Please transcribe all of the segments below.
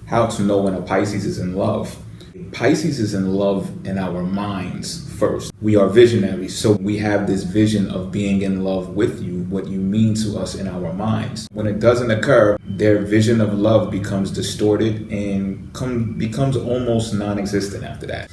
how to know when a Pisces is in love. Pisces is in love in our minds first. We are visionaries, so we have this vision of being in love with you, what you mean to us in our minds. When it doesn't occur, their vision of love becomes distorted and becomes almost non-existent after that.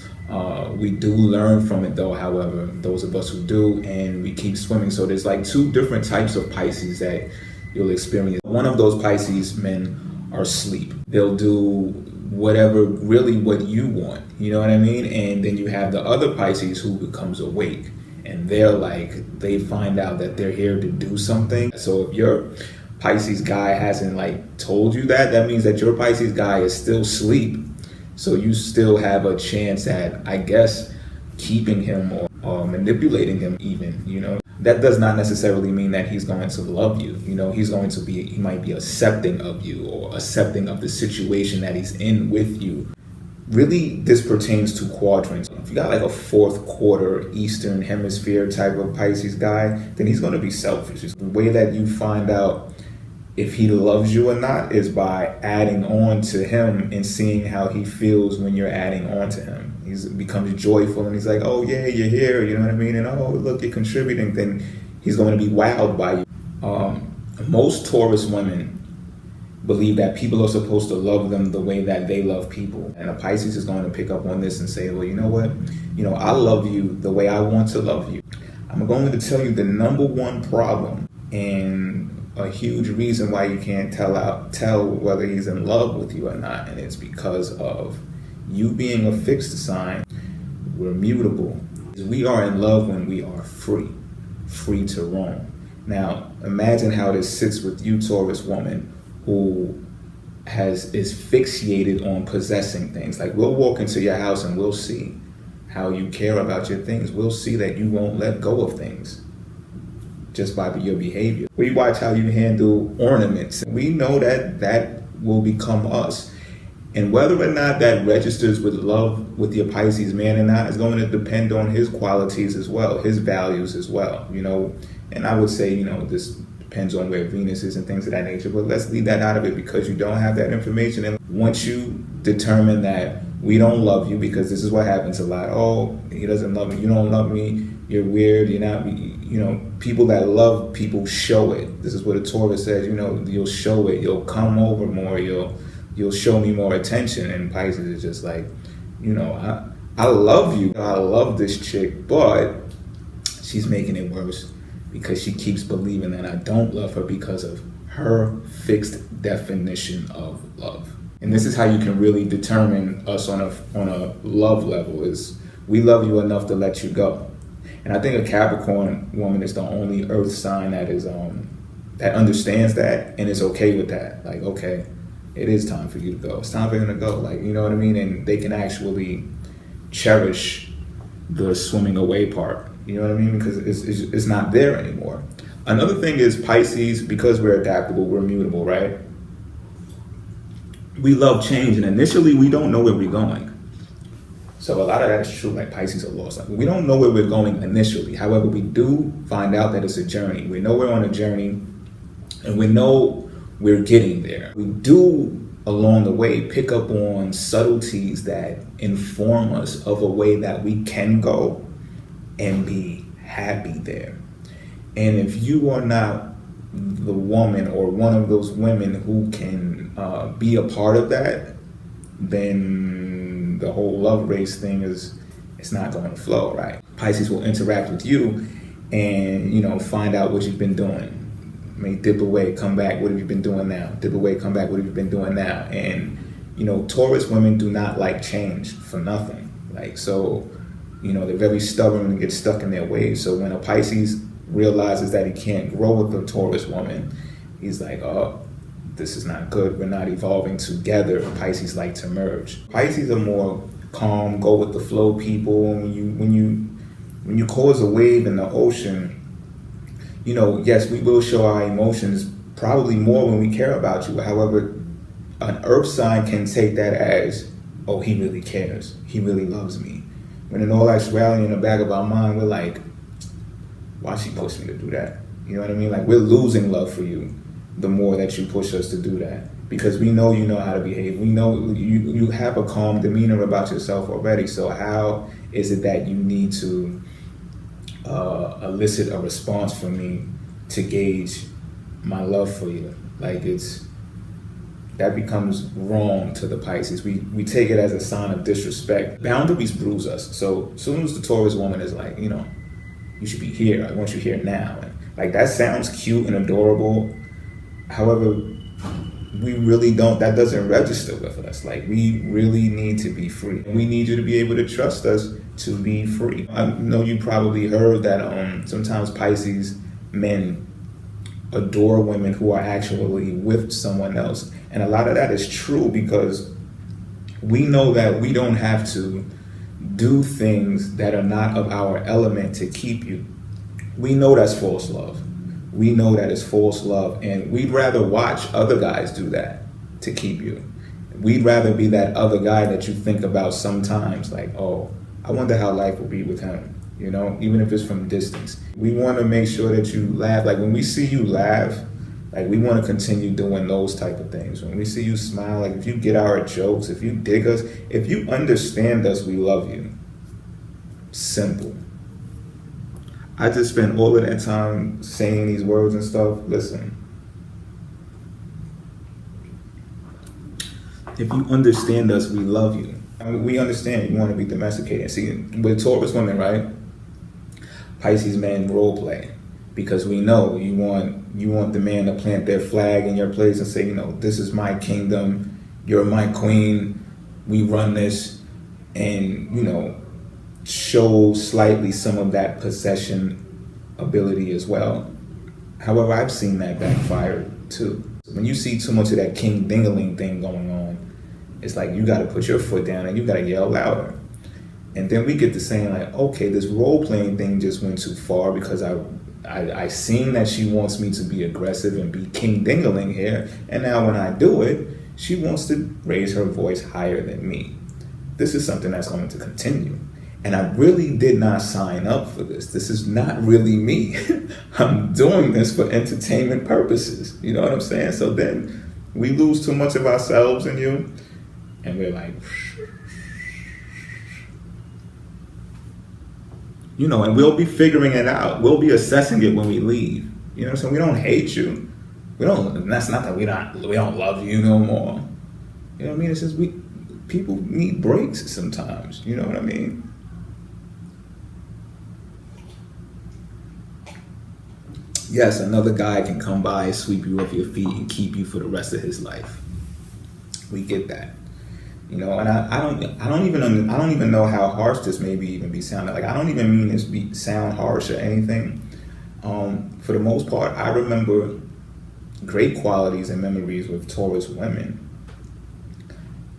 We do learn from it though, however, those of us who do, and we keep swimming. So there's like two different types of Pisces that you'll experience. One of those Pisces men are asleep. They'll do whatever, really what you want, you know what I mean? And then you have the other Pisces who becomes awake, and they find out that they're here to do something. So if your Pisces guy hasn't told you that, that means that your Pisces guy is still asleep. So you still have a chance at, I guess, keeping him or manipulating him even, you know. That does not necessarily mean that he's going to love you. You know, he might be accepting of you or accepting of the situation that he's in with you. Really, this pertains to quadrants. If you got a fourth quarter Eastern Hemisphere type of Pisces guy, then he's going to be selfish. The way that you find out if he loves you or not is by adding on to him and seeing how he feels when you're adding on to him. He becomes joyful and he's like, oh yeah, you're here, you know what I mean? And oh, look, you're contributing. Then he's going to be wowed by you. Most Taurus women believe that people are supposed to love them the way that they love people. And a Pisces is going to pick up on this and say, well, you know what? You know, I love you the way I want to love you. I'm going to tell you the number one problem and a huge reason why you can't tell whether he's in love with you or not, and it's because of you being a fixed sign. We're mutable. We are in love when we are free to roam. Now, imagine how this sits with you, Taurus woman, who is fixated on possessing things. Like, we'll walk into your house and we'll see how you care about your things. We'll see that you won't let go of things just by your behavior. We watch how you handle ornaments. We know that will become us. And whether or not that registers with love with your Pisces man or not is going to depend on his qualities as well, his values as well, you know. And I would say, you know, this depends on where Venus is and things of that nature, but let's leave that out of it because you don't have that information. And once you determine that we don't love you, because this is what happens a lot. Oh, he doesn't love me. You don't love me. You're weird. You're not, you know, people that love people show it. This is what a Taurus says, you know, you'll show it. You'll come over more. You'll show me more attention. And Pisces is just like, you know, I love you. I love this chick, but she's making it worse because she keeps believing that I don't love her because of her fixed definition of love. And this is how you can really determine us on a love level, is we love you enough to let you go. And I think a Capricorn woman is the only earth sign that is that understands that and is okay with that. Like, okay, it is time for you to go. It's time for him to go. Like, you know what I mean? And they can actually cherish the swimming away part. You know what I mean? Because it's not there anymore. Another thing is Pisces, because we're adaptable, we're mutable, right? We love change, and initially we don't know where we're going. So a lot of that is true, like Pisces are lost. Like, we don't know where we're going initially. However, we do find out that it's a journey. We know we're on a journey, and we know we're getting there. We do, along the way, pick up on subtleties that inform us of a way that we can go and be happy there. And if you are not the woman or one of those women who can be a part of that, then the whole love race thing it's not going to flow, right? Pisces will interact with you and, you know, find out what you've been doing. May dip away, come back, what have you been doing now? Dip away, come back, what have you been doing now? And, you know, Taurus women do not like change for nothing. Like, so, you know, they're very stubborn and get stuck in their ways. So when a Pisces realizes that he can't grow with a Taurus woman, he's like, oh, this is not good. We're not evolving together. Pisces like to merge. Pisces are more calm, go with the flow people. When you cause a wave in the ocean, you know, yes, we will show our emotions probably more when we care about you. However, an earth sign can take that as, oh, he really cares. He really loves me. When in all actuality, in the back of our mind, we're like, why she push me to do that? You know what I mean? Like, we're losing love for you the more that you push us to do that. because we know you know how to behave. We know you have a calm demeanor about yourself already. So how is it that you need to elicit a response from me to gauge my love for you? Like, that becomes wrong to the Pisces. We take it as a sign of disrespect. Boundaries bruise us. So as soon as the Taurus woman is like, you know, you should be here, I want you here now. And like, that sounds cute and adorable. However, we really don't, that doesn't register with us. Like, we really need to be free. We need you to be able to trust us to be free. I know you probably heard that sometimes Pisces men adore women who are actually with someone else. And a lot of that is true, because we know that we don't have to do things that are not of our element to keep you. We know that's false love. We know that it's false love, and we'd rather watch other guys do that to keep you. We'd rather be that other guy that you think about sometimes, like, oh, I wonder how life will be with him, you know, even if it's from distance. We want to make sure that you laugh. Like, when we see you laugh, like, we want to continue doing those type of things. When we see you smile, like, if you get our jokes, if you dig us, if you understand us, we love you. Simple. I just spent all of that time saying these words and stuff. Listen, if you understand us, we love you. I mean, we understand you want to be domesticated. See, with Taurus women, right? Pisces men role play, because we know you want the man to plant their flag in your place and say, you know, this is my kingdom, you're my queen, we run this, and, you know, show slightly some of that possession ability as well. However, I've seen that backfire too. When you see too much of that king dingaling thing going on, it's like you got to put your foot down and you got to yell louder. And then we get to saying, like, okay, this role playing thing just went too far, because I seen that she wants me to be aggressive and be king dingaling here, and now when I do it, she wants to raise her voice higher than me. This is something that's going to continue. And I really did not sign up for this. This is not really me. I'm doing this for entertainment purposes. You know what I'm saying? So then we lose too much of ourselves in you, and we're like, you know, and we'll be figuring it out. We'll be assessing it when we leave. You know what I'm saying? We don't hate you. That's not that we don't love you no more. You know what I mean? It's just people need breaks sometimes. You know what I mean? Yes, another guy can come by, sweep you off your feet, and keep you for the rest of his life. We get that, you know. And I don't even know how harsh this maybe even be sounding. Like, I don't even mean this sound harsh or anything. For the most part, I remember great qualities and memories with Taurus women.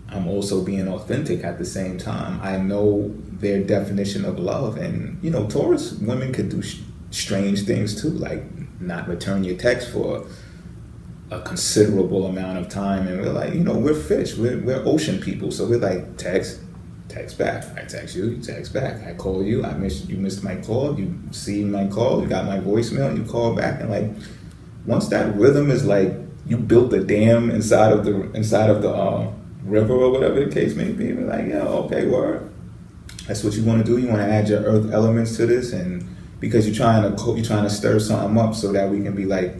I'm also being authentic at the same time. I know their definition of love, and you know, Taurus women could do strange things too, like not return your text for a considerable amount of time. And we're like, you know, we're fish, we're ocean people, so we're like, text back. I text you, you text back. I call you, you missed my call, you see my call, you got my voicemail, you call back. And like, once that rhythm is like, you built the dam inside of the river or whatever the case may be, we're like, yeah, okay, word. That's what you want to do. You want to add your earth elements to this, and because you're trying to stir something up so that we can be like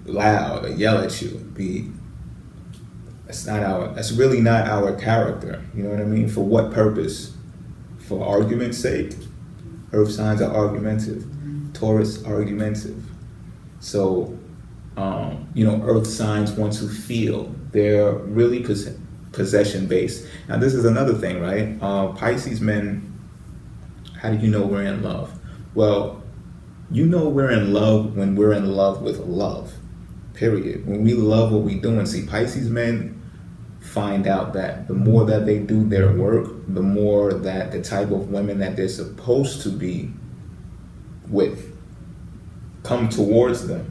loud or yell at you. That's really not our character. You know what I mean? For what purpose? For argument's sake? Earth signs are argumentative. Taurus argumentative. So, you know, earth signs want to feel. They're really possession based. Now, this is another thing, right? Pisces men, how do you know we're in love? Well, you know we're in love when we're in love with love, period. When we love what we do. And see, Pisces men find out that the more that they do their work, the more that the type of women that they're supposed to be with come towards them.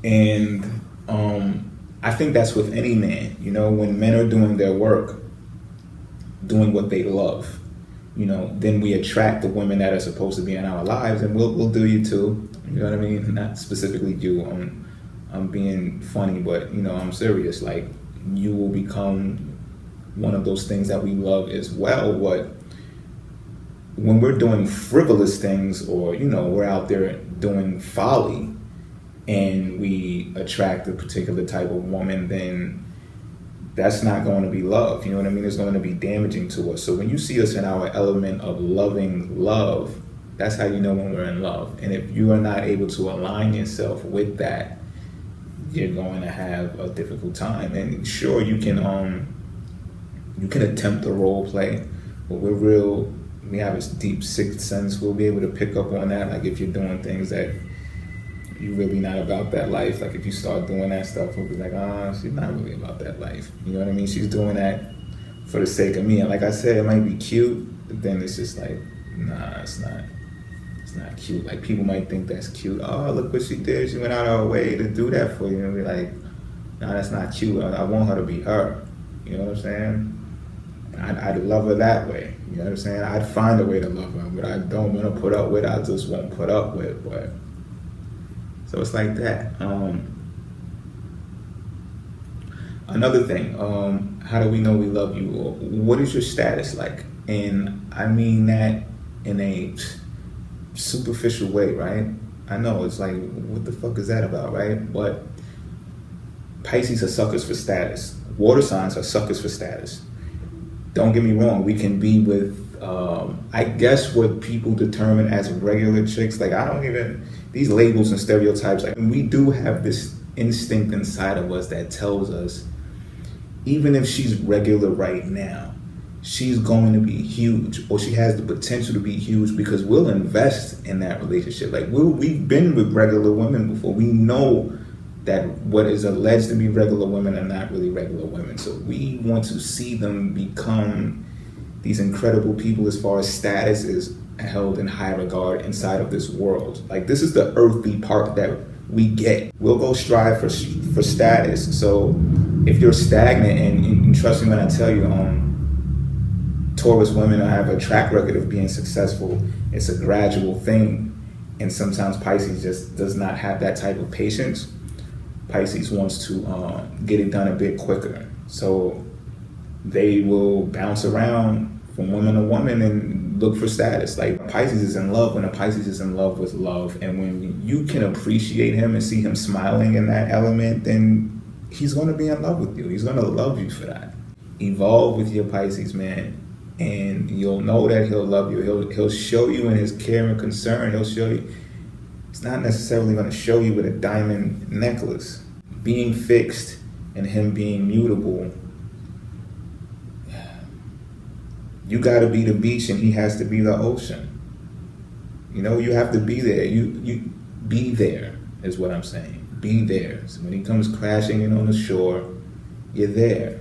And I think that's with any man. You know, when men are doing their work, doing what they love, you know, then we attract the women that are supposed to be in our lives, and we'll do you too. You know what I mean? Not specifically you. I'm being funny, but I'm serious. Like, you will become one of those things that we love as well. But when we're doing frivolous things, or we're out there doing folly, and we attract a particular type of woman, then that's not going to be love. You know what I mean? It's going to be damaging to us. So when you see us in our element of loving love, that's how you know when we're in love. And if you are not able to align yourself with that, you're going to have a difficult time. And sure, you can attempt to role play, but we have a deep sixth sense. We'll be able to pick up on that. Like, if you're doing things that you're really not about that life. Like, if you start doing that stuff, we'll be like, she's not really about that life. You know what I mean? She's doing that for the sake of me. And like I said, it might be cute, but then it's just like, nah, it's not. It's not cute. Like, people might think that's cute. Oh, look what she did. She went out of her way to do that for you. And be like, nah, that's not cute. I want her to be her. You know what I'm saying? I'd love her that way. You know what I'm saying? I'd find a way to love her, but I don't want to put up with it. I just won't put up with it. But so it's like that. Another thing, how do we know we love you? What is your status like? And I mean that in a superficial way, right? I know it's like, what the fuck is that about, right? But Pisces are suckers for status. Water signs are suckers for status. Don't get me wrong, we can be with, I guess what people determine as regular chicks. Like, these labels and stereotypes, like, we do have this instinct inside of us that tells us, even if she's regular right now, she's going to be huge, or she has the potential to be huge, because we'll invest in that relationship. Like, we've been with regular women before. We know that what is alleged to be regular women are not really regular women. So we want to see them become these incredible people as far as status is held in high regard inside of this world. Like, this is the earthly part that we get. We'll go strive for status. So if you're stagnant, and trust me when I tell you, Taurus women have a track record of being successful. It's a gradual thing, and sometimes Pisces just does not have that type of patience. Pisces wants to get it done a bit quicker, so they will bounce around from woman to woman and look for status. Like, Pisces is in love when a Pisces is in love with love, and when you can appreciate him and see him smiling in that element, then he's going to be in love with you. He's going to love you for that. Evolve with your Pisces, man. And you'll know that he'll love you. He'll show you in his care and concern. He'll show you. It's not necessarily going to show you with a diamond necklace. Being fixed and him being mutable. You got to be the beach and he has to be the ocean. You have to be there. You be there is what I'm saying. Be there. So when he comes crashing in on the shore, you're there.